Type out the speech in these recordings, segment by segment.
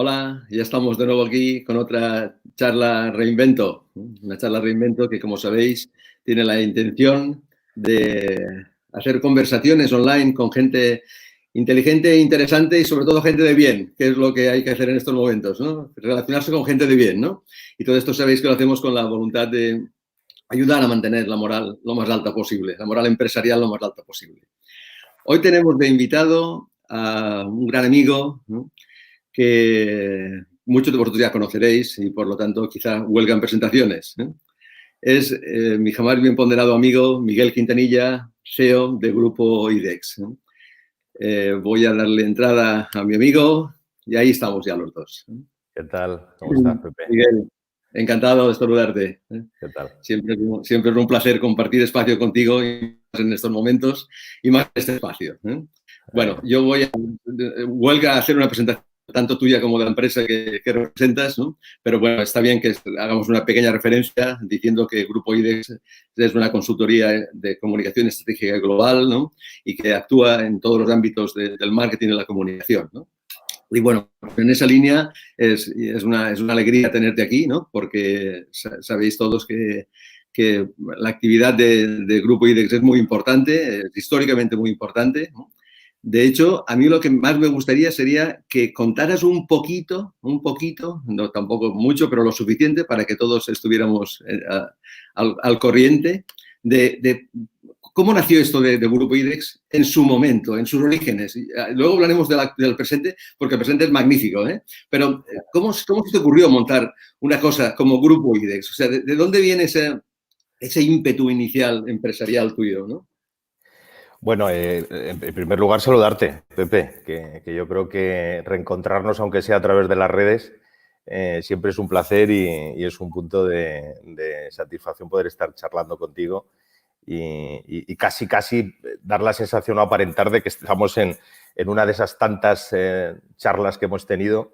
Hola, ya estamos de nuevo aquí con otra charla Reinvento. Una charla Reinvento que, como sabéis, tiene la intención de hacer conversaciones online con gente inteligente e interesante y, sobre todo, gente de bien, que es lo que hay que hacer en estos momentos, ¿no? Relacionarse con gente de bien, ¿no? Y todo esto sabéis que lo hacemos con la voluntad de ayudar a mantener la moral lo más alta posible, la moral empresarial lo más alta posible. Hoy tenemos de invitado a un gran amigo, ¿no?, que muchos de vosotros ya conoceréis y, por lo tanto, quizá huelgan presentaciones, ¿eh? Es mi jamás bien ponderado amigo Miguel Quintanilla, CEO de Grupo IDEX. Voy a darle entrada a mi amigo y ahí estamos ya los dos. ¿Qué tal? ¿Cómo estás, Pepe? Miguel, encantado de saludarte. ¿Qué tal? Siempre es un placer compartir espacio contigo en estos momentos y más en este espacio. Bueno, yo voy a huelga a hacer una presentación tanto tuya como de la empresa que representas, ¿no? Pero bueno, está bien que hagamos una pequeña referencia diciendo que Grupo IDEX es una consultoría de comunicación estratégica global, ¿no?, y que actúa en todos los ámbitos del marketing y la comunicación, ¿no? Y bueno, en esa línea es una alegría tenerte aquí, ¿no?, porque sabéis todos que la actividad de Grupo IDEX es muy importante, es históricamente muy importante, ¿no? De hecho, a mí lo que más me gustaría sería que contaras un poquito, no tampoco mucho, pero lo suficiente para que todos estuviéramos al corriente de cómo nació esto de Grupo IDEX en su momento, en sus orígenes. Luego hablaremos del presente, porque el presente es magnífico, ¿eh? Pero ¿cómo se te ocurrió montar una cosa como Grupo IDEX? O sea, ¿de dónde viene ese ímpetu inicial empresarial tuyo, no? Bueno, en primer lugar, saludarte, Pepe, que yo creo que reencontrarnos, aunque sea a través de las redes, siempre es un placer y es un punto de satisfacción poder estar charlando contigo y casi dar la sensación o aparentar de que estamos en una de esas tantas charlas que hemos tenido,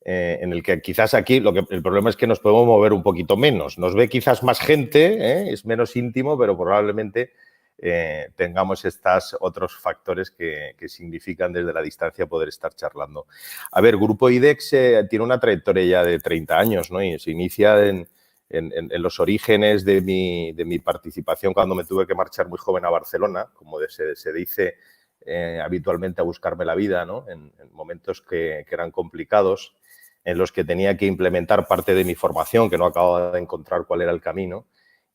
en el que quizás aquí el problema es que nos podemos mover un poquito menos. Nos ve quizás más gente, es menos íntimo, pero probablemente tengamos estos otros factores que significan desde la distancia poder estar charlando. A ver, Grupo IDEX tiene una trayectoria ya de 30 años, ¿no? Y se inicia en los orígenes de mi participación cuando me tuve que marchar muy joven a Barcelona, como se dice habitualmente, a buscarme la vida, ¿no? En momentos que eran complicados, en los que tenía que implementar parte de mi formación, que no acababa de encontrar cuál era el camino.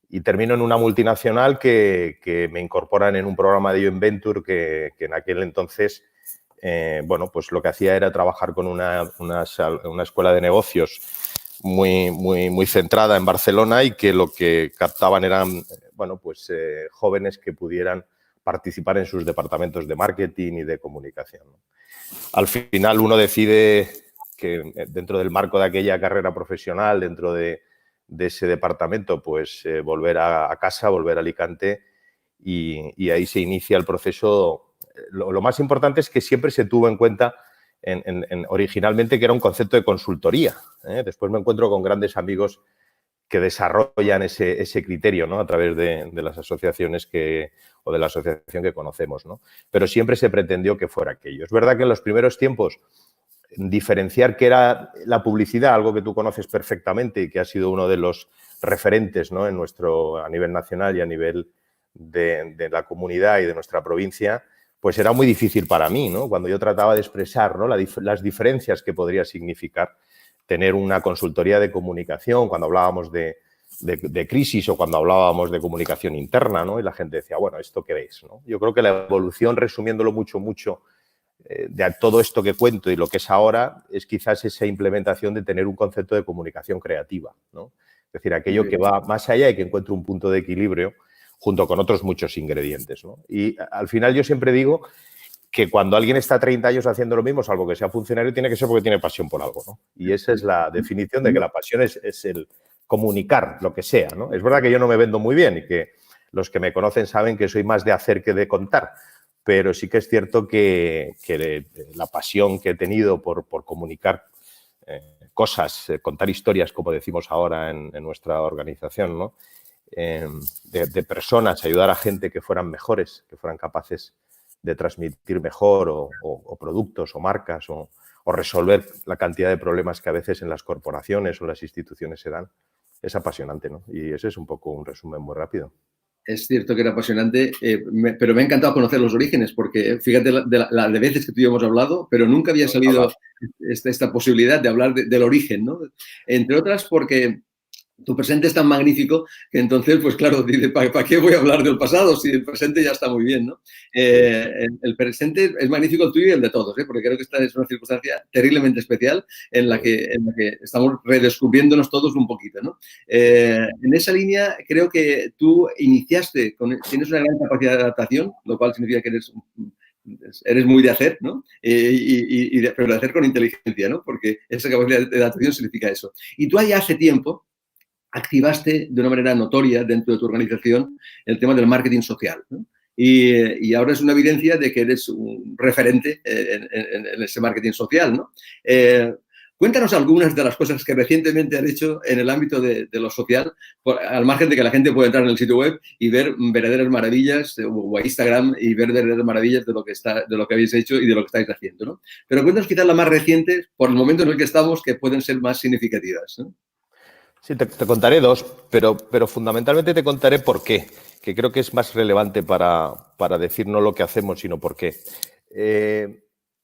Y termino en una multinacional que me incorporan en un programa de Joint Venture que en aquel entonces, bueno, pues lo que hacía era trabajar con una escuela de negocios muy centrada en Barcelona y que lo que captaban eran, bueno, pues jóvenes que pudieran participar en sus departamentos de marketing y de comunicación, ¿no? Al final uno decide que dentro del marco de aquella carrera profesional, dentro de ese departamento, pues volver a casa, volver a Alicante y ahí se inicia el proceso. Lo más importante es que siempre se tuvo en cuenta originalmente que era un concepto de consultoría, ¿eh? Después me encuentro con grandes amigos que desarrollan ese criterio, ¿no?, a través de las asociaciones o de la asociación que conocemos, ¿no? Pero siempre se pretendió que fuera aquello. Es verdad que en los primeros tiempos diferenciar qué era la publicidad, algo que tú conoces perfectamente y que ha sido uno de los referentes, ¿no?, a nivel nacional y a nivel de la comunidad y de nuestra provincia, pues era muy difícil para mí, ¿no? Cuando yo trataba de expresar, ¿no?, las diferencias que podría significar tener una consultoría de comunicación, cuando hablábamos de crisis o cuando hablábamos de comunicación interna, ¿no? Y la gente decía, bueno, ¿esto qué ves?, ¿no? Yo creo que la evolución, resumiéndolo mucho, de todo esto que cuento y lo que es ahora, es quizás esa implementación de tener un concepto de comunicación creativa, ¿no? Es decir, aquello que va más allá y que encuentre un punto de equilibrio junto con otros muchos ingredientes, ¿no? Y al final yo siempre digo que cuando alguien está 30 años haciendo lo mismo, salvo que sea funcionario, tiene que ser porque tiene pasión por algo, ¿no? Y esa es la definición de que la pasión es el comunicar lo que sea, ¿no? Es verdad que yo no me vendo muy bien y que los que me conocen saben que soy más de hacer que de contar, pero sí que es cierto que la pasión que he tenido por comunicar cosas, contar historias, como decimos ahora en nuestra organización, ¿no?, de personas, ayudar a gente que fueran mejores, que fueran capaces de transmitir mejor o productos o marcas o o resolver la cantidad de problemas que a veces en las corporaciones o las instituciones se dan, es apasionante, ¿no? Y ese es un poco un resumen muy rápido. Es cierto que era apasionante, pero me ha encantado conocer los orígenes, porque fíjate la de veces que tú y yo hemos hablado, pero nunca había salido esta posibilidad de hablar del origen, ¿no? Entre otras porque tu presente es tan magnífico que entonces, pues claro, dice, ¿para qué voy a hablar del pasado si el presente ya está muy bien, ¿no? El presente es magnífico el tuyo y el de todos, ¿eh? Porque creo que esta es una circunstancia terriblemente especial en la que estamos redescubriéndonos todos un poquito, ¿no? En esa línea, creo que tú iniciaste, tienes una gran capacidad de adaptación, lo cual significa que eres muy de hacer, ¿no? Pero de hacer con inteligencia, ¿no? Porque esa capacidad de adaptación significa eso. Y tú ahí hace tiempo activaste de una manera notoria dentro de tu organización el tema del marketing social, ¿no? Y ahora es una evidencia de que eres un referente en ese marketing social, ¿no? Cuéntanos algunas de las cosas que recientemente has hecho en el ámbito de lo social, al margen de que la gente puede entrar en el sitio web y ver verdaderas maravillas, o a Instagram y ver verdaderas maravillas de lo que habéis hecho y de lo que estáis haciendo, ¿no? Pero cuéntanos quizás las más recientes, por el momento en el que estamos, que pueden ser más significativas, ¿no? Sí, te contaré dos, pero fundamentalmente te contaré por qué, que creo que es más relevante para decir no lo que hacemos, sino por qué.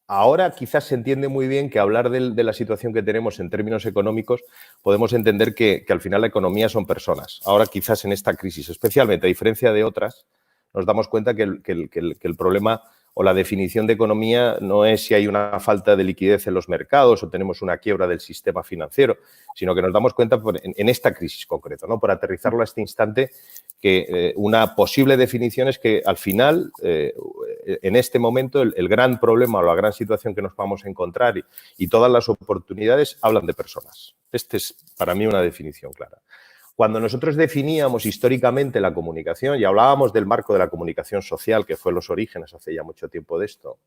Ahora quizás se entiende muy bien que hablar de la situación que tenemos en términos económicos, podemos entender que al final la economía son personas. Ahora quizás en esta crisis, especialmente a diferencia de otras, nos damos cuenta que el problema o la definición de economía no es si hay una falta de liquidez en los mercados o tenemos una quiebra del sistema financiero, sino que nos damos cuenta en esta crisis concreta, ¿no? Por aterrizarlo a este instante, que una posible definición es que al final, en este momento, el gran problema o la gran situación que nos vamos a encontrar y todas las oportunidades hablan de personas. Esta es para mí una definición clara. Cuando nosotros definíamos históricamente la comunicación y hablábamos del marco de la comunicación social, que fue los orígenes hace ya mucho tiempo de esto,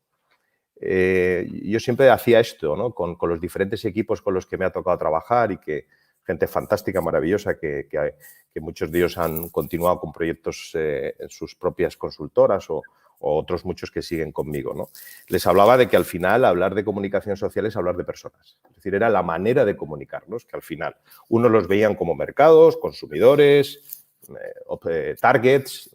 yo siempre hacía esto, ¿no? Con los diferentes equipos con los que me ha tocado trabajar y que gente fantástica, maravillosa, que muchos de ellos han continuado con proyectos en sus propias consultoras o otros muchos que siguen conmigo, ¿no? Les hablaba de que al final hablar de comunicación social es hablar de personas. Es decir, era la manera de comunicarnos, que al final unos los veían como mercados, consumidores, targets,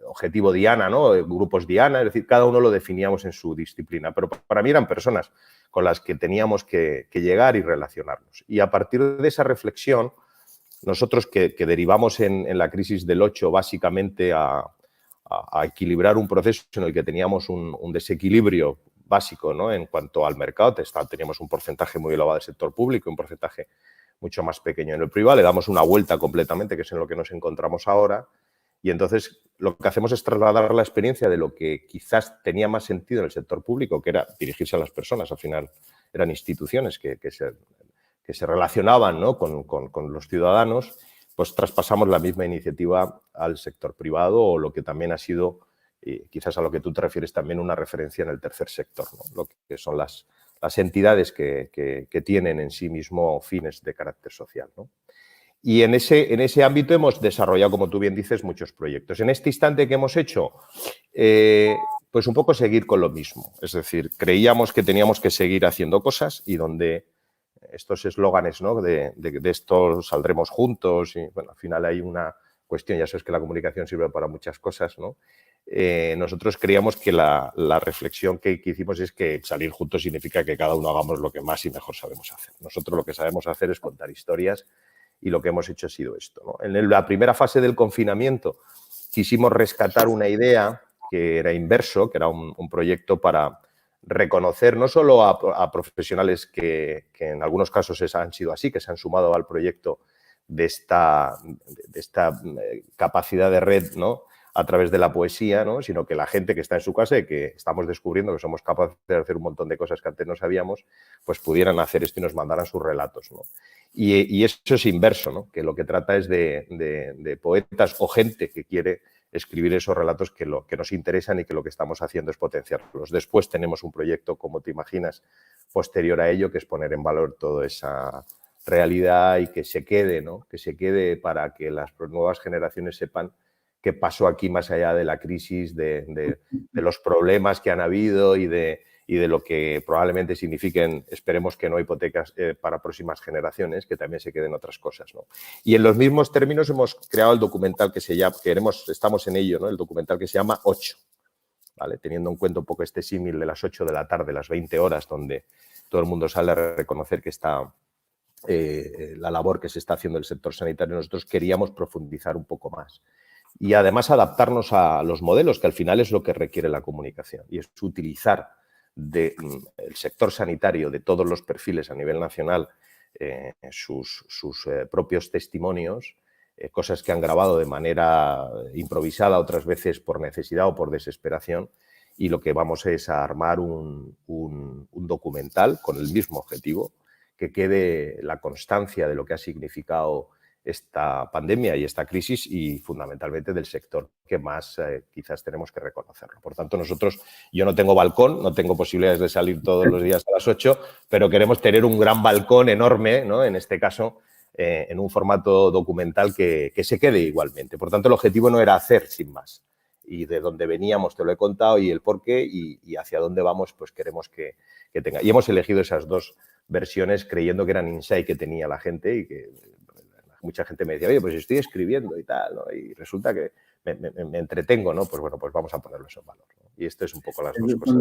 objetivo diana, ¿no? Grupos diana, es decir, cada uno lo definíamos en su disciplina, pero para mí eran personas con las que teníamos que llegar y relacionarnos. Y a partir de esa reflexión, nosotros que derivamos en la crisis del 8 básicamente a equilibrar un proceso en el que teníamos un desequilibrio básico, ¿no? En cuanto al mercado, teníamos un porcentaje muy elevado del sector público y un porcentaje mucho más pequeño en el privado, le damos una vuelta completamente, que es en lo que nos encontramos ahora, y entonces lo que hacemos es trasladar la experiencia de lo que quizás tenía más sentido en el sector público, que era dirigirse a las personas, al final eran instituciones que se relacionaban, ¿no? con los ciudadanos, pues traspasamos la misma iniciativa al sector privado o lo que también ha sido, quizás a lo que tú te refieres también, una referencia en el tercer sector, ¿no? Lo que son las entidades que tienen en sí mismo fines de carácter social, ¿no? Y en ese ámbito hemos desarrollado, como tú bien dices, muchos proyectos. En este instante que hemos hecho, pues un poco seguir con lo mismo. Es decir, creíamos que teníamos que seguir haciendo cosas y donde estos eslóganes, ¿no? de esto saldremos juntos y bueno, al final hay una cuestión, ya sabes que la comunicación sirve para muchas cosas, ¿no? Nosotros creíamos que la reflexión que hicimos es que salir juntos significa que cada uno hagamos lo que más y mejor sabemos hacer. Nosotros lo que sabemos hacer es contar historias y lo que hemos hecho ha sido esto, ¿no? En la primera fase del confinamiento quisimos rescatar una idea que era inverso, que era un proyecto para reconocer no solo a profesionales que en algunos casos han sido así, que se han sumado al proyecto de esta capacidad de red, ¿no? A través de la poesía, ¿no? Sino que la gente que está en su casa y que estamos descubriendo que somos capaces de hacer un montón de cosas que antes no sabíamos, pues pudieran hacer esto y nos mandaran sus relatos, ¿no? Y eso es inverso, ¿no? Que lo que trata es de poetas o gente que quiere escribir esos relatos que nos interesan y que lo que estamos haciendo es potenciarlos. Después tenemos un proyecto, como te imaginas, posterior a ello, que es poner en valor toda esa realidad y que se quede, ¿no? Que se quede para que las nuevas generaciones sepan qué pasó aquí más allá de la crisis, de los problemas que han habido y de y de lo que probablemente signifiquen, esperemos que no, hipotecas para próximas generaciones, que también se queden otras cosas, ¿no? Y en los mismos términos hemos creado el documental que se llama, estamos en ello, ¿no? El documental que se llama 8, ¿vale? Teniendo en cuenta un poco este símil de las 8 de la tarde, las 20 horas, donde todo el mundo sale a reconocer que está la labor que se está haciendo en el sector sanitario, nosotros queríamos profundizar un poco más. Y además adaptarnos a los modelos, que al final es lo que requiere la comunicación, y es utilizar el sector sanitario de todos los perfiles a nivel nacional sus propios testimonios, cosas que han grabado de manera improvisada, otras veces por necesidad o por desesperación, y lo que vamos es a armar un documental con el mismo objetivo, que quede la constancia de lo que ha significado esta pandemia y esta crisis y fundamentalmente del sector que más quizás tenemos que reconocerlo. Por tanto, yo no tengo balcón, no tengo posibilidades de salir todos los días a las 8, pero queremos tener un gran balcón enorme, ¿no? En este caso, en un formato documental que se quede igualmente. Por tanto, el objetivo no era hacer sin más. Y de dónde veníamos te lo he contado y el porqué y hacia dónde vamos pues queremos que tenga. Y hemos elegido esas dos versiones creyendo que eran insight que tenía la gente y que mucha gente me decía, oye, pues estoy escribiendo y tal, ¿no? Y resulta que me entretengo, ¿no? Pues bueno, pues vamos a ponerlo eso en valor, ¿no? Y esto es un poco las dos cosas.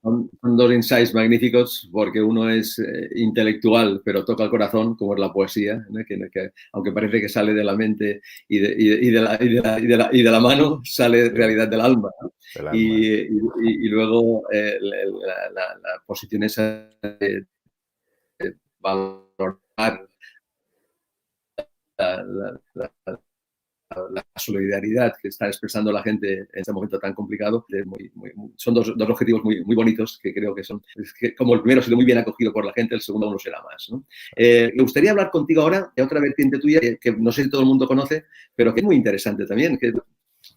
Son dos insights magníficos porque uno es intelectual, pero toca el corazón, como es la poesía, ¿no? que aunque parece que sale de la mente y de la mano, sale en realidad del alma, ¿no? Y luego la posición esa de valorar la solidaridad que está expresando la gente en este momento tan complicado. Son dos objetivos muy bonitos que creo que son, como el primero ha sido muy bien acogido por la gente, el segundo aún lo será más, ¿no? Me gustaría hablar contigo ahora de otra vertiente tuya que no sé si todo el mundo conoce, pero que es muy interesante también, que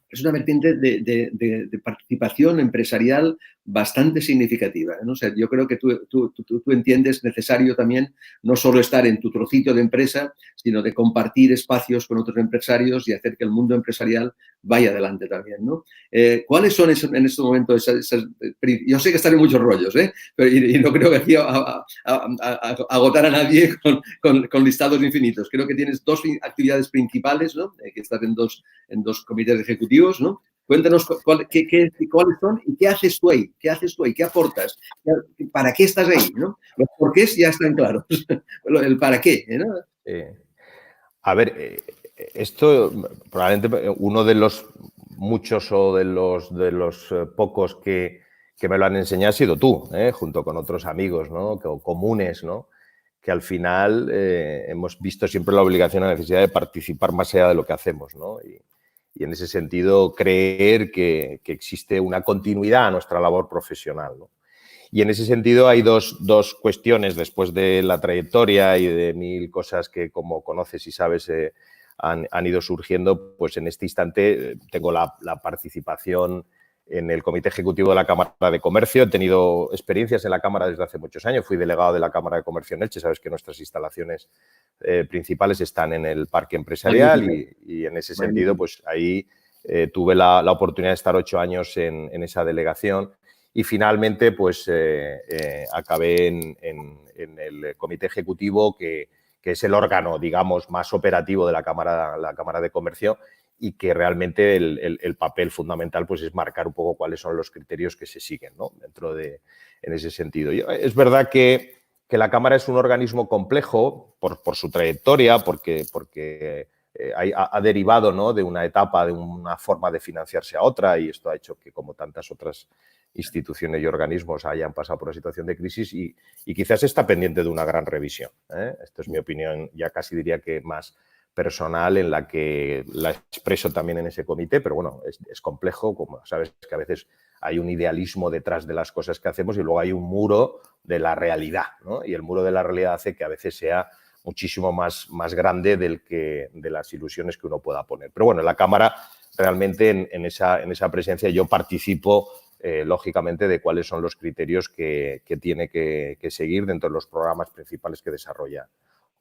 es una vertiente de participación empresarial bastante significativa, ¿no? O sea, yo creo que tú entiendes necesario también no solo estar en tu trocito de empresa, sino de compartir espacios con otros empresarios y hacer que el mundo empresarial vaya adelante también, ¿no? ¿Cuáles son en este momento esas? Yo sé que están en muchos rollos, pero y no creo que aquí agotar a nadie con listados infinitos. Creo que tienes dos actividades principales, ¿no? Que estás en dos comités ejecutivos, ¿no? Cuéntanos cuáles son y qué haces tú ahí, qué aportas, para qué estás ahí, ¿no? Los porqués ya están claros, el para qué, ¿no? A ver, esto probablemente uno de los muchos o de los pocos que me lo han enseñado ha sido tú, junto con otros amigos, ¿no? Comunes, ¿no? Que al final hemos visto siempre la obligación o la necesidad de participar más allá de lo que hacemos, ¿no? Y en ese sentido creer que existe una continuidad a nuestra labor profesional, ¿no? Y en ese sentido hay dos cuestiones después de la trayectoria y de mil cosas que, como conoces y sabes, han ido surgiendo. Pues en este instante tengo la participación en el Comité Ejecutivo de la Cámara de Comercio. He tenido experiencias en la Cámara desde hace muchos años. Fui delegado de la Cámara de Comercio en Elche. Sabes que nuestras instalaciones principales están en el Parque Empresarial y en ese sentido, pues ahí tuve la oportunidad de estar 8 años en esa delegación. Y finalmente, pues acabé en el Comité Ejecutivo, que es el órgano, digamos, más operativo de la Cámara de Comercio y que realmente el papel fundamental pues es marcar un poco cuáles son los criterios que se siguen, ¿no? En ese sentido. Es verdad que la Cámara es un organismo complejo por su trayectoria, porque ha derivado, ¿no? De una etapa, de una forma de financiarse a otra, y esto ha hecho que, como tantas otras instituciones y organismos, hayan pasado por una situación de crisis y quizás está pendiente de una gran revisión, ¿eh? Esto es mi opinión, ya casi diría que más personal, en la que la expreso también en ese comité, pero bueno, es complejo, como sabes que a veces hay un idealismo detrás de las cosas que hacemos y luego hay un muro de la realidad, ¿no? Y el muro de la realidad hace que a veces sea muchísimo más grande de las ilusiones que uno pueda poner. Pero bueno, en la Cámara realmente en esa presencia yo participo lógicamente de cuáles son los criterios que tiene que seguir dentro de los programas principales que desarrolla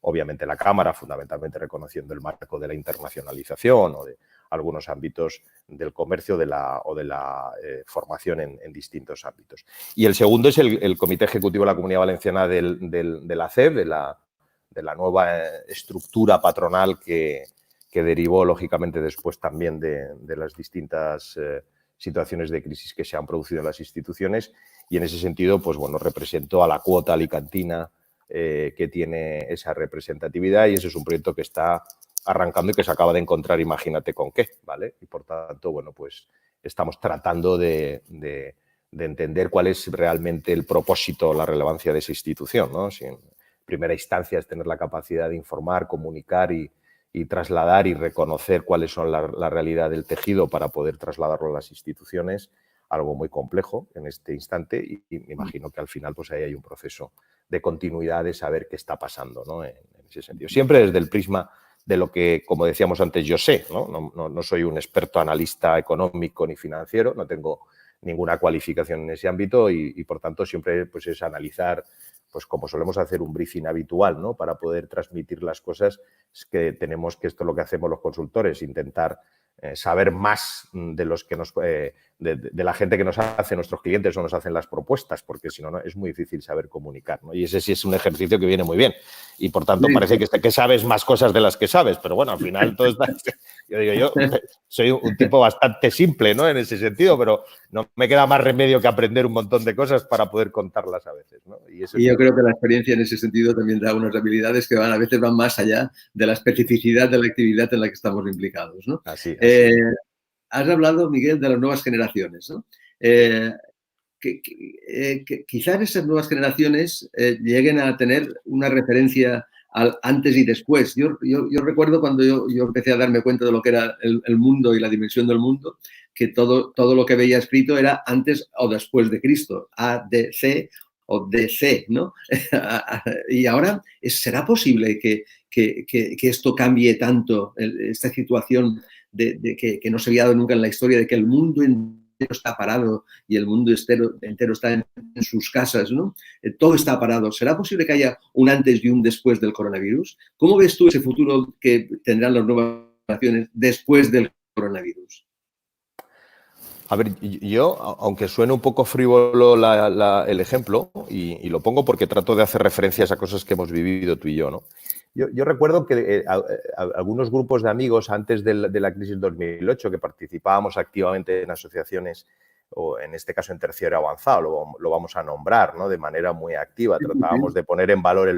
obviamente la Cámara, fundamentalmente reconociendo el marco de la internacionalización o de algunos ámbitos del comercio o de la formación en distintos ámbitos. Y el segundo es el Comité Ejecutivo de la Comunidad Valenciana de la CEB, de la nueva estructura patronal que derivó, lógicamente, después también de las distintas situaciones de crisis que se han producido en las instituciones. Y en ese sentido, pues bueno, represento a la cuota alicantina que tiene esa representatividad, y ese es un proyecto que está arrancando y que se acaba de encontrar, imagínate con qué, ¿vale? Y por tanto, bueno, pues estamos tratando de entender cuál es realmente el propósito, la relevancia de esa institución, ¿no? Si en primera instancia es tener la capacidad de informar, comunicar y trasladar y reconocer cuáles son la realidad del tejido para poder trasladarlo a las instituciones, algo muy complejo en este instante, y me imagino que al final pues ahí hay un proceso de continuidad de saber qué está pasando, ¿no? En ese sentido. Siempre desde el prisma de lo que, como decíamos antes, yo sé, ¿no? No soy un experto analista económico ni financiero, no tengo ninguna cualificación en ese ámbito y por tanto siempre pues es analizar, pues como solemos hacer un briefing habitual, ¿no? Para poder transmitir las cosas, es que tenemos que, esto es lo que hacemos los consultores, intentar saber más de los que de la gente que nos hace, nuestros clientes, o nos hacen las propuestas, porque si no, es muy difícil saber comunicar, ¿no? Y ese sí es un ejercicio que viene muy bien. Y por tanto, parece que sabes más cosas de las que sabes, pero bueno, al final todo está... Yo soy un tipo bastante simple, ¿no? En ese sentido, pero no me queda más remedio que aprender un montón de cosas para poder contarlas a veces, ¿no? Y yo creo que la experiencia en ese sentido también da unas habilidades que a veces van más allá de la especificidad de la actividad en la que estamos implicados, ¿no? Así. Has hablado, Miguel, de las nuevas generaciones, ¿no? Que quizás esas nuevas generaciones lleguen a tener una referencia al antes y después. Yo recuerdo cuando yo empecé a darme cuenta de lo que era el mundo y la dimensión del mundo, que todo lo que veía escrito era antes o después de Cristo, ADC o DC, ¿no? Y ahora, ¿será posible que esto cambie tanto, esta situación de que no se había dado nunca en la historia, de que el mundo entero está parado y el mundo entero está en sus casas, ¿no? Todo está parado. ¿Será posible que haya un antes y un después del coronavirus? ¿Cómo ves tú ese futuro que tendrán las nuevas generaciones después del coronavirus? A ver, yo, aunque suene un poco frívolo el ejemplo, y lo pongo porque trato de hacer referencias a cosas que hemos vivido tú y yo, ¿no? Yo recuerdo que algunos grupos de amigos antes de la crisis 2008, que participábamos activamente en asociaciones, o en este caso en terciario avanzado, lo vamos a nombrar, ¿no? De manera muy activa. Tratábamos de poner en valor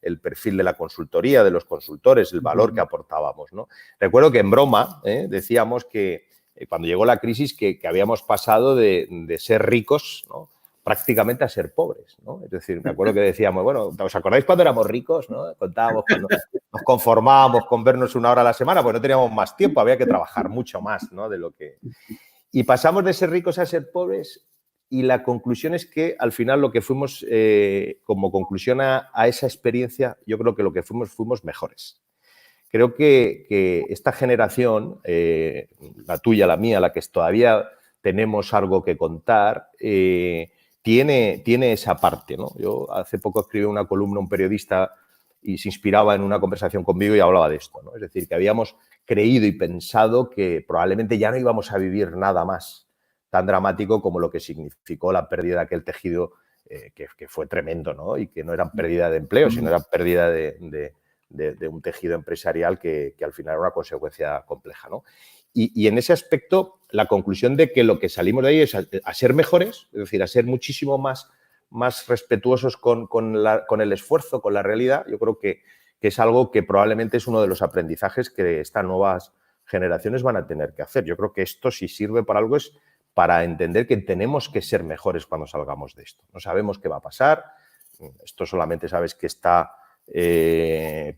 el perfil de la consultoría, de los consultores, el valor que aportábamos, ¿no? Recuerdo que en broma decíamos que cuando llegó la crisis que habíamos pasado de ser ricos, ¿no? Prácticamente a ser pobres, ¿no? Es decir, me acuerdo que decíamos, bueno, ¿os acordáis cuando éramos ricos, ¿no? Contábamos cuando nos conformábamos con vernos 1 hora a la semana, pues no teníamos más tiempo, había que trabajar mucho más, ¿no? De lo que... Y pasamos de ser ricos a ser pobres, y la conclusión es que al final lo que fuimos, como conclusión a esa experiencia, yo creo que lo que fuimos mejores. Creo que esta generación, la tuya, la mía, la que todavía tenemos algo que contar, tiene esa parte, ¿no? Yo hace poco escribí una columna, un periodista, y se inspiraba en una conversación conmigo y hablaba de esto, ¿no? Es decir, que habíamos creído y pensado que probablemente ya no íbamos a vivir nada más tan dramático como lo que significó la pérdida de aquel tejido, que fue tremendo, ¿no? Y que no era pérdida de empleo, sino era pérdida de un tejido empresarial que al final era una consecuencia compleja, ¿no? Y en ese aspecto, la conclusión de que lo que salimos de ahí es a ser mejores, es decir, a ser muchísimo más respetuosos con el esfuerzo, con la realidad. Yo creo que es algo que probablemente es uno de los aprendizajes que estas nuevas generaciones van a tener que hacer. Yo creo que esto, si sirve para algo, es para entender que tenemos que ser mejores cuando salgamos de esto. No sabemos qué va a pasar, esto solamente sabes que está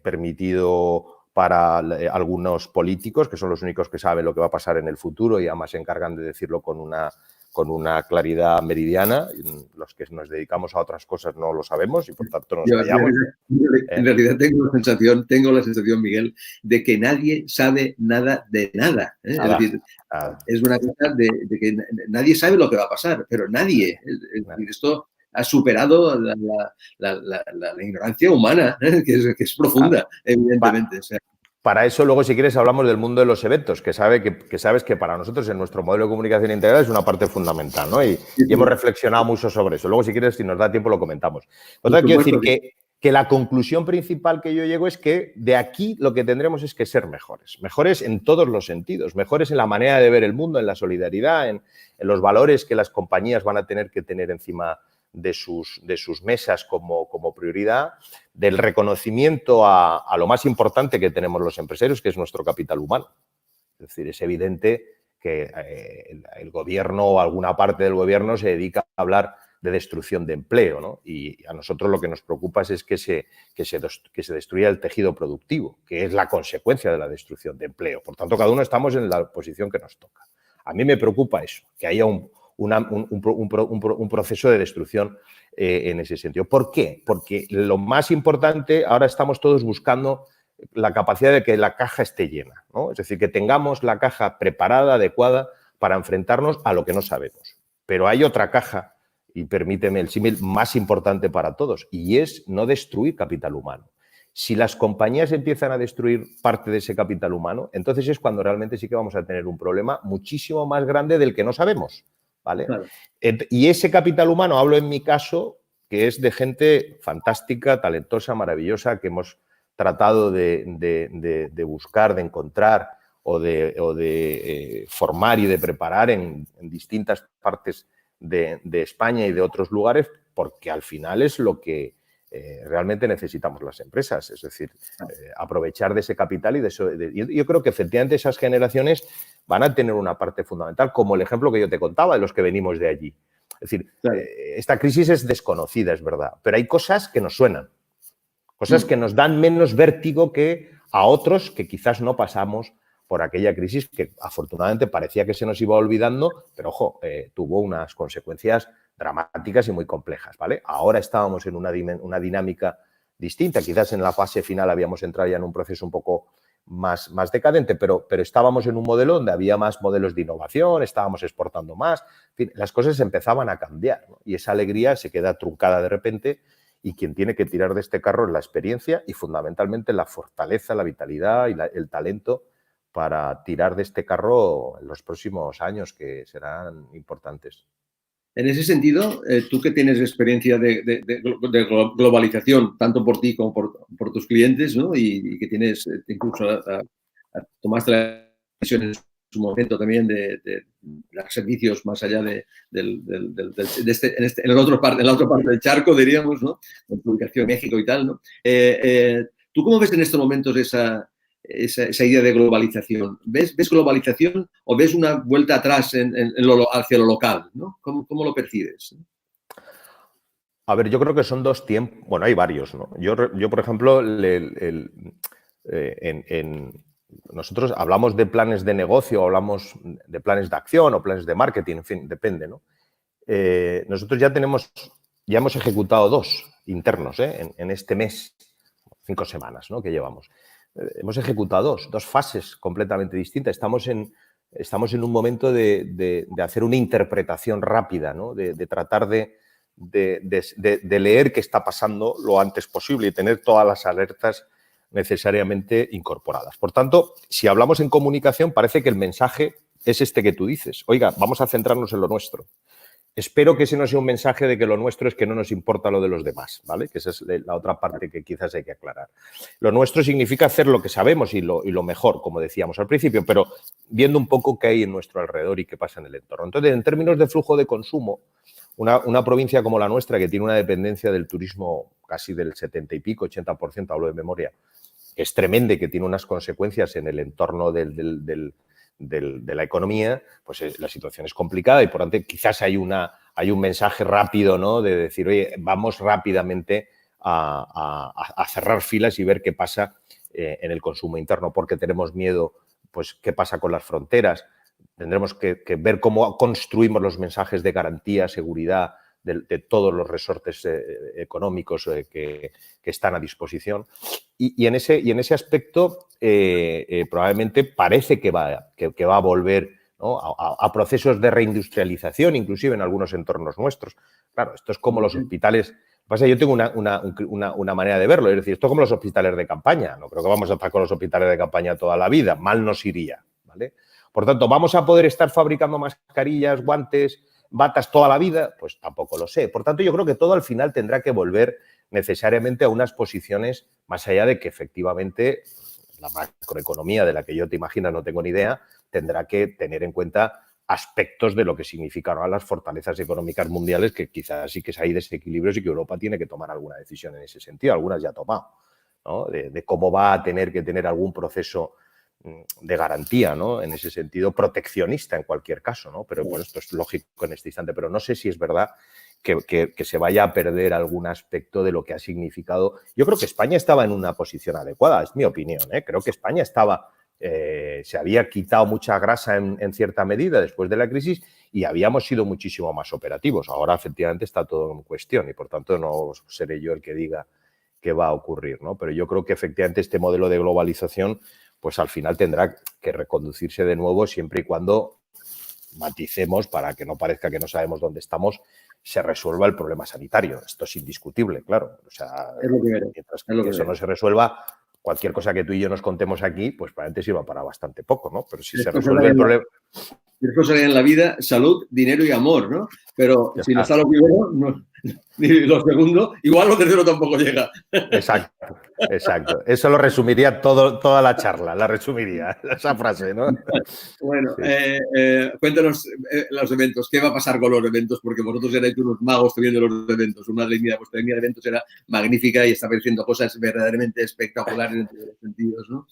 permitido para algunos políticos, que son los únicos que saben lo que va a pasar en el futuro y además se encargan de decirlo con una claridad meridiana. Los que nos dedicamos a otras cosas no lo sabemos y por tanto nos callamos. En realidad tengo la sensación, Miguel, de que nadie sabe nada de nada. Es decir, es una cosa de que nadie sabe lo que va a pasar, pero nadie. Es decir, esto ha superado la ignorancia humana, que es profunda, evidentemente. O sea, para eso luego, si quieres, hablamos del mundo de los eventos, que sabes que para nosotros en nuestro modelo de comunicación integral es una parte fundamental, ¿no? Y hemos reflexionado mucho sobre eso. Luego, si quieres, si nos da tiempo, lo comentamos. Otra, quiero decir que la conclusión principal que yo llego es que de aquí lo que tendremos es que ser mejores. Mejores en todos los sentidos. Mejores en la manera de ver el mundo, en la solidaridad, en los valores que las compañías van a tener que tener encima de sus mesas como prioridad, del reconocimiento a lo más importante que tenemos los empresarios, que es nuestro capital humano. Es decir, es evidente que el gobierno o alguna parte del gobierno se dedica a hablar de destrucción de empleo, ¿no? Y a nosotros lo que nos preocupa es que se destruya el tejido productivo, que es la consecuencia de la destrucción de empleo. Por tanto, cada uno estamos en la posición que nos toca. A mí me preocupa eso, que haya un proceso de destrucción en ese sentido. ¿Por qué? Porque lo más importante, ahora estamos todos buscando la capacidad de que la caja esté llena, ¿no? Es decir, que tengamos la caja preparada, adecuada, para enfrentarnos a lo que no sabemos. Pero hay otra caja, y permíteme el símil, más importante para todos, y es no destruir capital humano. Si las compañías empiezan a destruir parte de ese capital humano, entonces es cuando realmente sí que vamos a tener un problema muchísimo más grande del que no sabemos, ¿vale? Claro. Y ese capital humano, hablo en mi caso, que es de gente fantástica, talentosa, maravillosa, que hemos tratado de buscar, de encontrar o de formar y de preparar en distintas partes de España y de otros lugares, porque al final es lo que realmente necesitamos las empresas, es decir, aprovechar de ese capital y de eso. Yo creo que efectivamente esas generaciones van a tener una parte fundamental, como el ejemplo que yo te contaba de los que venimos de allí. Es decir, claro, esta crisis es desconocida, es verdad, pero hay cosas que nos suenan, cosas que nos dan menos vértigo que a otros que quizás no pasamos por aquella crisis que afortunadamente parecía que se nos iba olvidando, pero ojo, tuvo unas consecuencias dramáticas y muy complejas, ¿vale? Ahora estábamos en una dinámica distinta, quizás en la fase final habíamos entrado ya en un proceso un poco más decadente, pero estábamos en un modelo donde había más modelos de innovación, estábamos exportando más, en fin, las cosas empezaban a cambiar, ¿no? Y esa alegría se queda truncada de repente y quien tiene que tirar de este carro es la experiencia y fundamentalmente la fortaleza, la vitalidad y el talento para tirar de este carro en los próximos años, que serán importantes. En ese sentido, tú que tienes experiencia de globalización, tanto por ti como por tus clientes, ¿no? Y que tienes, incluso tomaste la decisión en su momento también de dar servicios más allá en la otra parte del charco, diríamos, ¿no? En tu ubicación en México y tal, ¿no? ¿Tú cómo ves en estos momentos esa idea de globalización? ¿Ves globalización o ves una vuelta atrás hacia lo local, ¿no? ¿Cómo lo percibes? A ver, yo creo que son dos tiempos, bueno, hay varios, ¿no? Yo por ejemplo, nosotros hablamos de planes de negocio, hablamos de planes de acción o planes de marketing, en fin, depende, ¿no? Nosotros ya hemos ejecutado 2 internos, en este mes, 5 semanas, ¿no? Que llevamos. Hemos ejecutado 2 fases completamente distintas. Estamos en un momento de hacer una interpretación rápida, ¿no? De tratar de leer qué está pasando lo antes posible y tener todas las alertas necesariamente incorporadas. Por tanto, si hablamos en comunicación, parece que el mensaje es este que tú dices. Oiga, vamos a centrarnos en lo nuestro. Espero que ese no sea un mensaje de que lo nuestro es que no nos importa lo de los demás, ¿vale? Que esa es la otra parte que quizás hay que aclarar. Lo nuestro significa hacer lo que sabemos y lo mejor, como decíamos al principio, pero viendo un poco qué hay en nuestro alrededor y qué pasa en el entorno. Entonces, en términos de flujo de consumo, una provincia como la nuestra, que tiene una dependencia del turismo casi del 70 y pico, 80%, hablo de memoria, es tremenda y que tiene unas consecuencias en el entorno de la economía, pues la situación es complicada y por tanto quizás hay un mensaje rápido, ¿no? De decir, oye, vamos rápidamente a cerrar filas y ver qué pasa en el consumo interno, porque tenemos miedo, pues, qué pasa con las fronteras. Tendremos que ver cómo construimos los mensajes de garantía, seguridad de todos los resortes económicos que están a disposición. Y en ese aspecto probablemente parece que va a volver, ¿no? a procesos de reindustrialización, inclusive en algunos entornos nuestros. Claro, esto es como los hospitales Pasa que yo tengo una manera de verlo, es decir, esto como los hospitales de campaña, no creo que vamos a estar con los hospitales de campaña toda la vida, mal nos iría, ¿vale? Por tanto, ¿vamos a poder estar fabricando mascarillas, guantes, batas toda la vida? Pues tampoco lo sé. Por tanto, yo creo que todo al final tendrá que volver necesariamente a unas posiciones, más allá de que efectivamente la macroeconomía de la que yo te imaginas no tengo ni idea, tendrá que tener en cuenta aspectos de lo que significarán las fortalezas económicas mundiales, que quizás sí que hay desequilibrios y que Europa tiene que tomar alguna decisión en ese sentido. Algunas ya ha tomado, ¿no? De cómo va a tener que tener algún proceso de garantía, ¿no? En ese sentido, proteccionista en cualquier caso, ¿no? Pero bueno, esto es lógico en este instante, pero no sé si es verdad que se vaya a perder algún aspecto de lo que ha significado. Yo creo que España estaba en una posición adecuada, es mi opinión, ¿eh? Creo que España estaba, se había quitado mucha grasa en cierta medida después de la crisis y habíamos sido muchísimo más operativos. Ahora, efectivamente, está todo en cuestión y, por tanto, no seré yo el que diga qué va a ocurrir, ¿no? Pero yo creo que, efectivamente, este modelo de globalización pues al final tendrá que reconducirse de nuevo siempre y cuando maticemos, para que no parezca que no sabemos dónde estamos, se resuelva el problema sanitario. Esto es indiscutible, claro. O sea, mientras que eso no se resuelva, cualquier cosa que tú y yo nos contemos aquí, pues probablemente sirva para bastante poco, ¿no? Pero si se resuelve el problema... Después sería en la vida salud, dinero y amor, ¿no? Pero si no está lo primero, ni lo segundo, igual lo tercero tampoco llega. Exacto, exacto. Eso lo resumiría toda la charla, la resumiría, esa frase, ¿no? Bueno, sí. Cuéntanos los eventos. ¿Qué va a pasar con los eventos? Porque vosotros erais unos magos teniendo los eventos. Vuestra línea de eventos era magnífica y está haciendo cosas verdaderamente espectaculares en todos los sentidos, ¿no?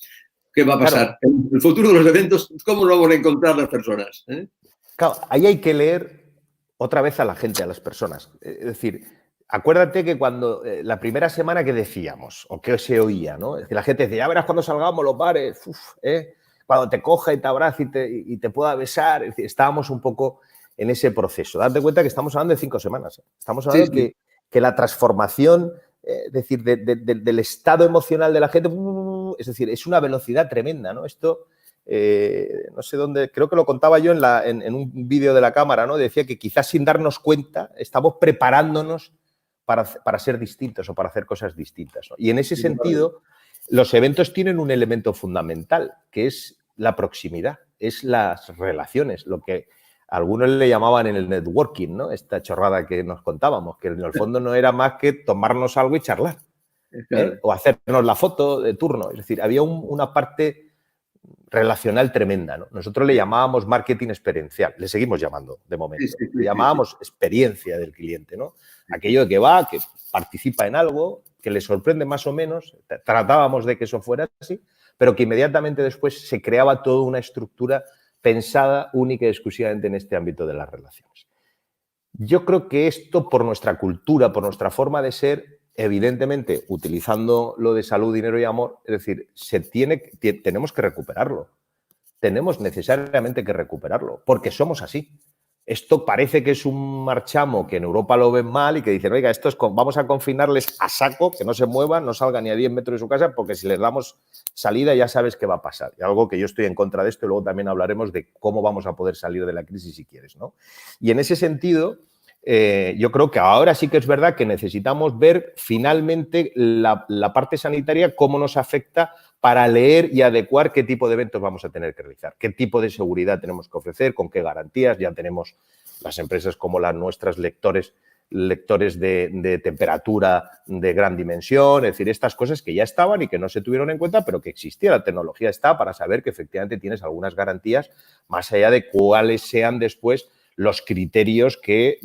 ¿Qué va a pasar? Claro. El futuro de los eventos, ¿cómo lo vamos a encontrar las personas? Claro, ahí hay que leer otra vez a la gente, a las personas. Es decir, acuérdate que cuando la primera semana que decíamos, o que se oía, ¿no? Es que la gente decía, ya verás cuando salgamos los bares, cuando te coja y te abrace y te pueda besar. Es decir, estábamos un poco en ese proceso. Date cuenta que estamos hablando de 5 semanas. Estamos hablando de que la transformación, es decir, del estado emocional de la gente, es decir, es una velocidad tremenda, ¿no? Esto, no sé dónde, creo que lo contaba yo en un vídeo de la cámara, ¿no? Decía que quizás sin darnos cuenta estamos preparándonos para ser distintos o para hacer cosas distintas, ¿no? Y en ese sentido, los eventos tienen un elemento fundamental, que es la proximidad, es las relaciones, lo que algunos le llamaban en el networking, ¿no? Esta chorrada que nos contábamos, que en el fondo no era más que tomarnos algo y charlar, o hacernos la foto de turno. Es decir, había una parte relacional tremenda, ¿no? Nosotros le llamábamos marketing experiencial, le seguimos llamando de momento. Le llamábamos experiencia del cliente, ¿no? Aquello de que va, que participa en algo, que le sorprende más o menos, tratábamos de que eso fuera así, pero que inmediatamente después se creaba toda una estructura pensada única y exclusivamente en este ámbito de las relaciones. Yo creo que esto, por nuestra cultura, por nuestra forma de ser, evidentemente, utilizando lo de salud, dinero y amor, es decir, tenemos que recuperarlo. Tenemos necesariamente que recuperarlo, porque somos así. Esto parece que es un marchamo que en Europa lo ven mal y que dicen, oiga, vamos a confinarles a saco, que no se muevan, no salgan ni a 10 metros de su casa, porque si les damos salida ya sabes qué va a pasar. Y algo que yo estoy en contra de esto y luego también hablaremos de cómo vamos a poder salir de la crisis si quieres, ¿no? Y en ese sentido, yo creo que ahora sí que es verdad que necesitamos ver finalmente la parte sanitaria, cómo nos afecta para leer y adecuar qué tipo de eventos vamos a tener que realizar, qué tipo de seguridad tenemos que ofrecer, con qué garantías. Ya tenemos las empresas como las nuestras, lectores de temperatura de gran dimensión, es decir, estas cosas que ya estaban y que no se tuvieron en cuenta, pero que existía, la tecnología está para saber que efectivamente tienes algunas garantías, más allá de cuáles sean después los criterios que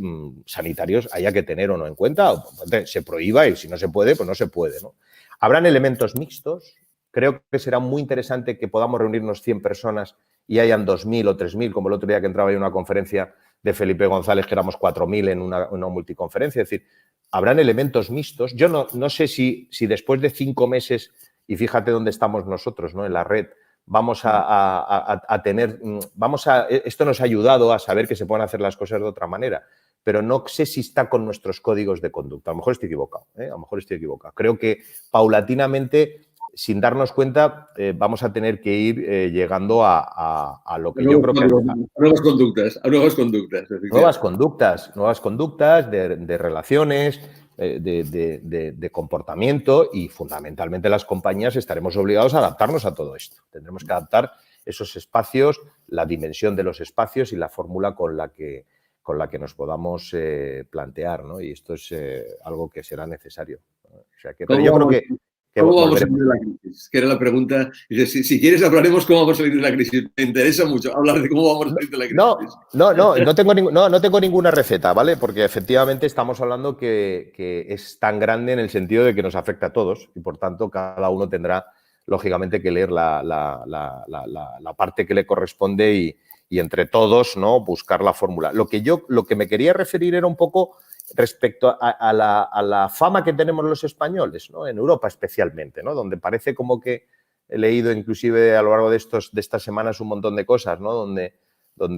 sanitarios haya que tener o no en cuenta. Se prohíba y si no se puede, pues no se puede, ¿no? Habrán elementos mixtos. Creo que será muy interesante que podamos reunirnos 100 personas y hayan 2.000 o 3.000, como el otro día que entraba en una conferencia de Felipe González, que éramos 4.000 en una multiconferencia. Es decir, habrán elementos mixtos. Yo no sé si después de 5 meses, y fíjate dónde estamos nosotros, ¿no? En la red, vamos a tener... esto nos ha ayudado a saber que se pueden hacer las cosas de otra manera, pero no sé si está con nuestros códigos de conducta. A lo mejor estoy equivocado, ¿eh? A lo mejor estoy equivocado. Creo que paulatinamente, sin darnos cuenta, vamos a tener que ir llegando a lo que yo creo que... Nuevas conductas. Nuevas conductas de relaciones, de comportamiento y fundamentalmente las compañías estaremos obligados a adaptarnos a todo esto. Tendremos que adaptar esos espacios, la dimensión de los espacios y la fórmula con la que nos podamos plantear, ¿no? Y esto es algo que será necesario. O sea que, pero yo creo que ¿cómo vamos a salir de la crisis? Que era la pregunta. Dice, si quieres hablaremos cómo vamos a salir de la crisis. Me interesa mucho hablar de cómo vamos a salir de la crisis. No tengo ninguna receta, ¿vale? Porque efectivamente estamos hablando que es tan grande en el sentido de que nos afecta a todos y por tanto cada uno tendrá lógicamente que leer la parte que le corresponde y entre todos, ¿no?, buscar la fórmula. Lo que me quería referir era un poco respecto a la fama que tenemos los españoles, ¿no?, en Europa especialmente, ¿no?, donde parece como que he leído inclusive a lo largo de estas semanas un montón de cosas, ¿no?, donde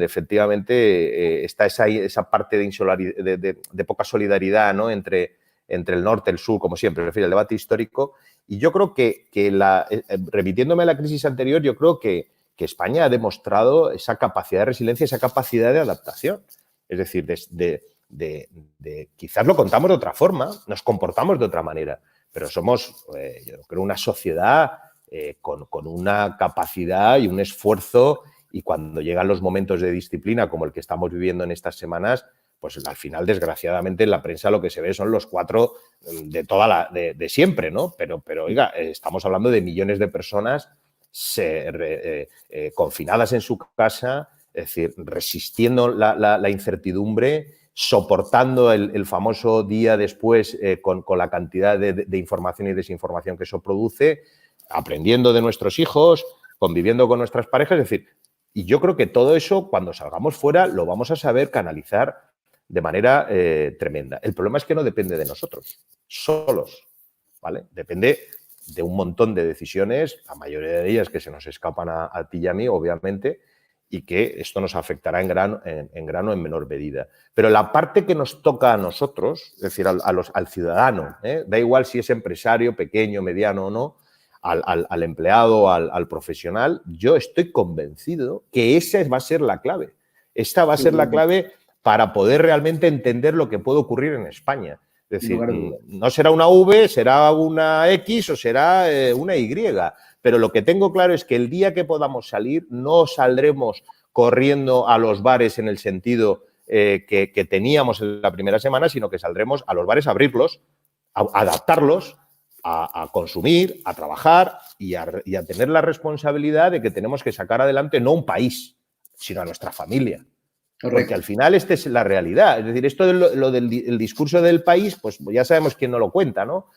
efectivamente está esa parte de poca solidaridad, ¿no?, entre el norte y el sur, como siempre, prefiero el debate histórico. Y yo creo que remitiéndome a la crisis anterior, yo creo que España ha demostrado esa capacidad de resiliencia, esa capacidad de adaptación. Es decir, quizás lo contamos de otra forma, nos comportamos de otra manera, pero somos, yo creo, una sociedad con una capacidad y un esfuerzo, y cuando llegan los momentos de disciplina como el que estamos viviendo en estas semanas, pues al final, desgraciadamente, en la prensa lo que se ve son los 4 de siempre, ¿no? Pero oiga, estamos hablando de millones de personas confinadas en su casa, es decir, resistiendo la incertidumbre, soportando el famoso día después con la cantidad de información y desinformación que eso produce, aprendiendo de nuestros hijos, conviviendo con nuestras parejas, es decir, y yo creo que todo eso, cuando salgamos fuera, lo vamos a saber canalizar de manera tremenda. El problema es que no depende de nosotros, solos, ¿vale? Depende de un montón de decisiones, la mayoría de ellas que se nos escapan a ti y a mí, obviamente, y que esto nos afectará en grano en menor medida. Pero la parte que nos toca a nosotros, es decir, al ciudadano, da igual si es empresario, pequeño, mediano o no, al empleado, al profesional, yo estoy convencido que esa va a ser la clave. Esta va a ser la clave para poder realmente entender lo que puede ocurrir en España. Es decir, no será una V, será una X o será una Y. Pero lo que tengo claro es que el día que podamos salir, no saldremos corriendo a los bares en el sentido que teníamos en la primera semana, sino que saldremos a los bares a abrirlos, a adaptarlos, a consumir, a trabajar y a tener la responsabilidad de que tenemos que sacar adelante no un país, sino a nuestra familia. Correcto. Porque al final esta es la realidad. Es decir, esto de lo del discurso del país, pues ya sabemos quién no lo cuenta, ¿no?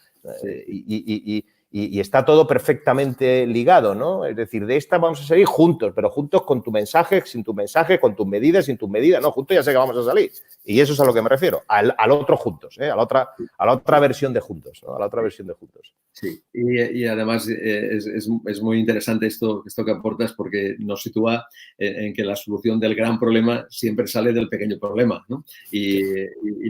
Sí. Y está todo perfectamente ligado, ¿no? Es decir, de esta vamos a salir juntos, pero juntos con tu mensaje, sin tu mensaje, con tus medidas, sin tus medidas. No, juntos ya sé que vamos a salir. Y eso es a lo que me refiero, al otro juntos, a la otra versión de juntos, ¿no? A la otra versión de juntos. Sí, y además es muy interesante esto que aportas, porque nos sitúa en que la solución del gran problema siempre sale del pequeño problema, ¿no? Y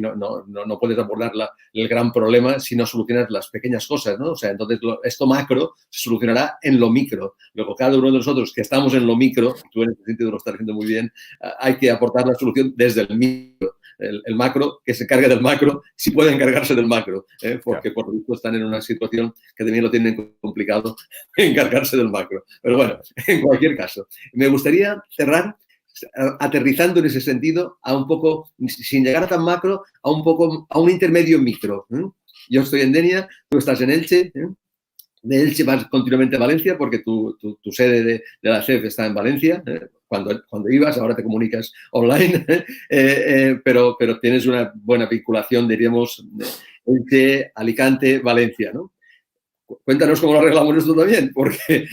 no puedes abordar el gran problema si no solucionas las pequeñas cosas, ¿no? O sea, entonces esto macro se solucionará en lo micro. Luego, cada uno de nosotros que estamos en lo micro, tú en ese sentido lo estás haciendo muy bien, hay que aportar la solución desde el micro. El macro, que se cargue del macro, si puede encargarse del macro, porque por lo visto están en una situación que también lo tienen complicado encargarse del macro. Pero bueno, en cualquier caso, me gustaría cerrar aterrizando en ese sentido a un poco, sin llegar a tan macro, a un intermedio micro. Yo estoy en Denia, tú estás en Elche. De Elche vas continuamente a Valencia porque tu sede de la CEF está en Valencia. Cuando ibas, ahora te comunicas online, pero tienes una buena vinculación, diríamos, Elche, Alicante, Valencia, ¿no? Cuéntanos cómo lo arreglamos esto también, porque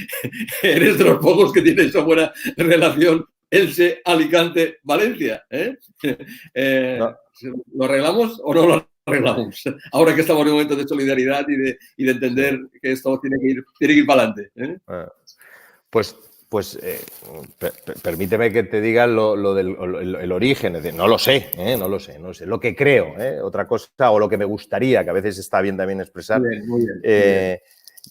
eres de los pocos que tiene esa buena relación Elche, Alicante, Valencia. No. ¿Lo arreglamos o no lo arreglamos? Ahora que estamos en un momento de solidaridad y de entender que esto tiene que ir para adelante. Pues permíteme que te diga lo del origen. No lo sé, no lo sé. Lo que creo, otra cosa, o lo que me gustaría, que a veces está bien también expresar. Muy bien.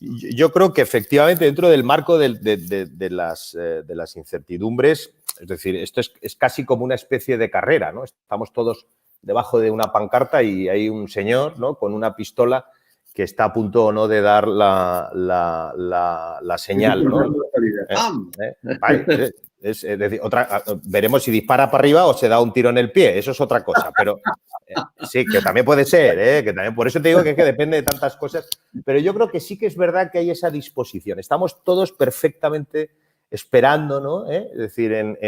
Yo creo que efectivamente dentro del marco de las incertidumbres, es decir, esto es casi como una especie de carrera, ¿no? Estamos todos debajo de una pancarta y hay un señor, ¿no?, con una pistola que está a punto o no de dar la señal, ¿no? Vale, es decir, veremos si dispara para arriba o se da un tiro en el pie, eso es otra cosa, pero sí, que también puede ser, que también, por eso te digo que depende de tantas cosas, pero yo creo que sí que es verdad que hay esa disposición, estamos todos perfectamente esperando, ¿no? Es decir, en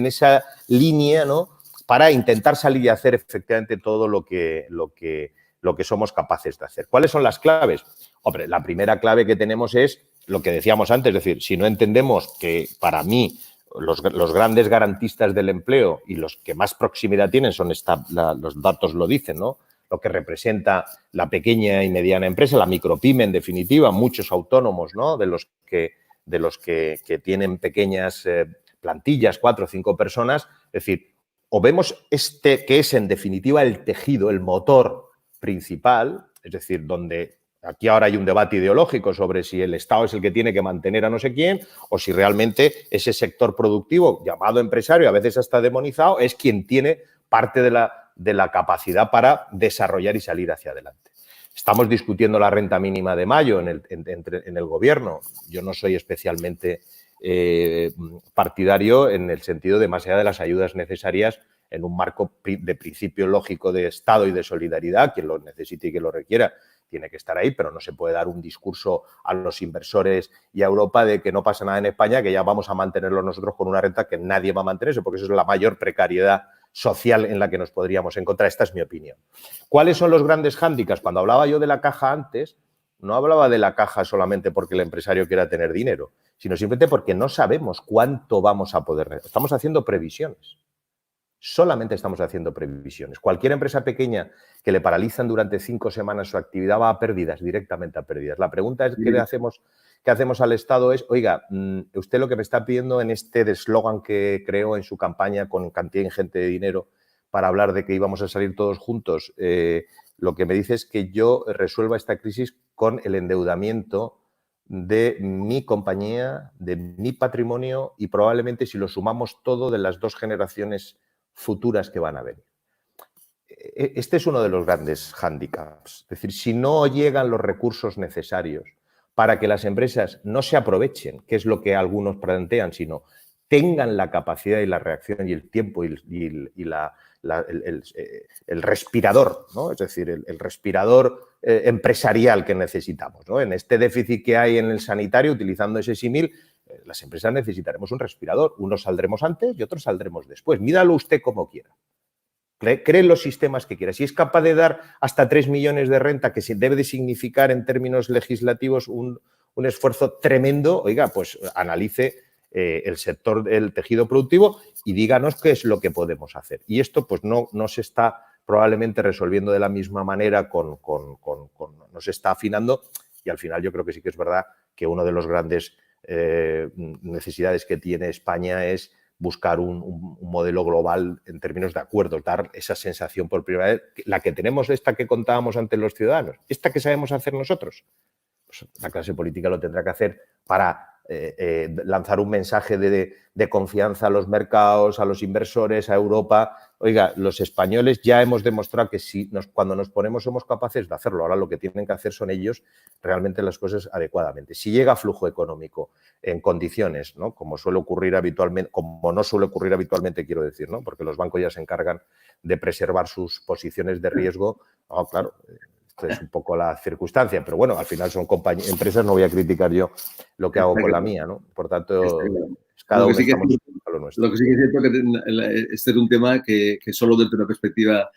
esa línea, ¿no?, para intentar salir y hacer efectivamente todo lo que somos capaces de hacer. ¿Cuáles son las claves? Hombre, la primera clave que tenemos es lo que decíamos antes, es decir, si no entendemos que para mí los grandes garantistas del empleo y los que más proximidad tienen son los datos lo dicen, ¿no?, lo que representa la pequeña y mediana empresa, la micropyme en definitiva, muchos autónomos, ¿no?, de los que tienen pequeñas plantillas, 4 o 5 personas, es decir, o vemos que es en definitiva el tejido, el motor principal, es decir, donde aquí ahora hay un debate ideológico sobre si el Estado es el que tiene que mantener a no sé quién o si realmente ese sector productivo llamado empresario, a veces hasta demonizado, es quien tiene parte de la capacidad para desarrollar y salir hacia adelante. Estamos discutiendo la renta mínima de mayo en el Gobierno. Yo no soy especialmente partidario en el sentido de más allá de las ayudas necesarias en un marco de principio lógico de Estado y de solidaridad, quien lo necesite y quien lo requiera tiene que estar ahí, pero no se puede dar un discurso a los inversores y a Europa de que no pasa nada en España, que ya vamos a mantenerlo nosotros con una renta que nadie va a mantenerse, porque eso es la mayor precariedad social en la que nos podríamos encontrar. Esta es mi opinión. ¿Cuáles son los grandes hándicaps? Cuando hablaba yo de la caja antes, no hablaba de la caja solamente porque el empresario quiera tener dinero, sino simplemente porque no sabemos cuánto vamos a poder. Estamos haciendo previsiones. Solamente estamos haciendo previsiones. Cualquier empresa pequeña que le paralizan durante 5 semanas su actividad va a pérdidas, directamente a pérdidas. La pregunta es ¿qué hacemos al Estado? Es, oiga, usted lo que me está pidiendo en este eslogan que creó en su campaña con cantidad ingente de dinero para hablar de que íbamos a salir todos juntos, lo que me dice es que yo resuelva esta crisis con el endeudamiento de mi compañía, de mi patrimonio y probablemente si lo sumamos todo de las 2 generaciones futuras que van a venir. Este es uno de los grandes hándicaps. Es decir, si no llegan los recursos necesarios para que las empresas no se aprovechen, que es lo que algunos plantean, sino tengan la capacidad y la reacción y el tiempo y el respirador, ¿no? Es decir, el respirador empresarial que necesitamos, ¿no? En este déficit que hay en el sanitario, utilizando ese símil, las empresas necesitaremos un respirador. Unos saldremos antes y otros saldremos después. Míralo usted como quiera. Cree los sistemas que quiera. Si es capaz de dar hasta 3 millones de renta, que debe de significar en términos legislativos un esfuerzo tremendo, oiga, pues analice el sector, el tejido productivo y díganos qué es lo que podemos hacer. Y esto pues no se está probablemente resolviendo de la misma manera, no se está afinando y al final yo creo que sí que es verdad que uno de los grandes necesidades que tiene España es buscar un modelo global en términos de acuerdos, dar esa sensación por primera vez, la que tenemos, esta que contábamos ante los ciudadanos, esta que sabemos hacer nosotros. Pues la clase política lo tendrá que hacer para lanzar un mensaje de confianza a los mercados, a los inversores, a Europa. Oiga, los españoles ya hemos demostrado que cuando nos ponemos somos capaces de hacerlo. Ahora lo que tienen que hacer son ellos realmente las cosas adecuadamente. Si llega flujo económico en condiciones, ¿no?, como suele ocurrir habitualmente, como no suele ocurrir habitualmente, quiero decir, ¿no?, porque los bancos ya se encargan de preservar sus posiciones de riesgo. No, claro, esto es un poco la circunstancia, pero bueno, al final son empresas, no voy a criticar yo lo que hago con la mía, ¿no? Por tanto, cada uno estamos a lo nuestro. Lo que sí que es cierto que este es un tema que solo desde una perspectiva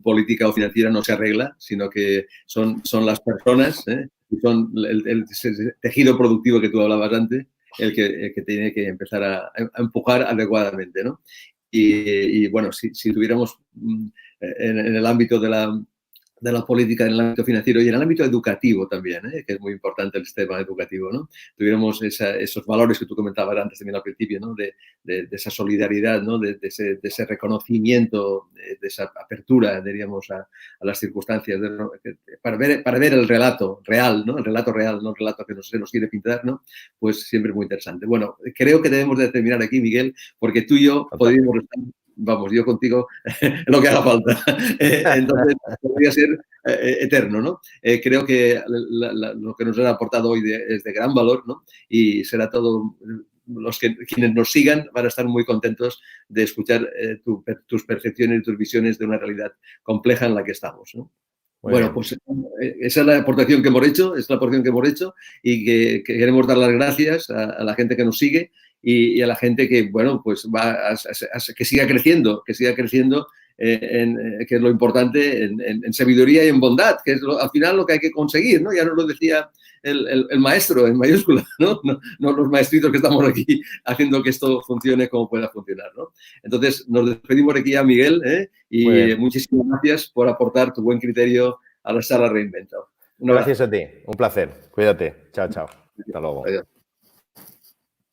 política o financiera no se arregla, sino que son las personas, y son el tejido productivo que tú hablabas antes, el que tiene que empezar a empujar adecuadamente, ¿no? Y bueno, si tuviéramos en el ámbito de la política, en el ámbito financiero y en el ámbito educativo también, que es muy importante el sistema educativo, ¿no? Tuviéramos esos valores que tú comentabas antes también al principio, ¿no? De esa solidaridad, ¿no? De ese reconocimiento, de esa apertura, diríamos, a las circunstancias, para ver el relato real, ¿no? El relato real, no el relato que se nos quiere pintar, ¿no? Pues siempre es muy interesante. Bueno, creo que debemos de terminar aquí, Miguel, porque tú y yo podríamos estar vamos, yo contigo lo que haga falta. Entonces, podría ser eterno, ¿no? Creo que lo que nos han aportado hoy es de gran valor, ¿no? Y será todo, quienes nos sigan van a estar muy contentos de escuchar tus percepciones y tus visiones de una realidad compleja en la que estamos, ¿no? Bueno, pues esa es la aportación que hemos hecho, y que queremos dar las gracias a la gente que nos sigue y a la gente que, bueno, pues va que siga creciendo, que es lo importante, en sabiduría y en bondad, que es al final lo que hay que conseguir, ¿no? Ya nos lo decía el maestro en mayúscula, ¿no? No los maestritos que estamos aquí haciendo que esto funcione como pueda funcionar, ¿no? Entonces, nos despedimos aquí a Miguel, y muchísimas gracias por aportar tu buen criterio a la sala Reinventa. Gracias a ti, un placer. Cuídate. Chao, chao. Hasta luego. Adiós.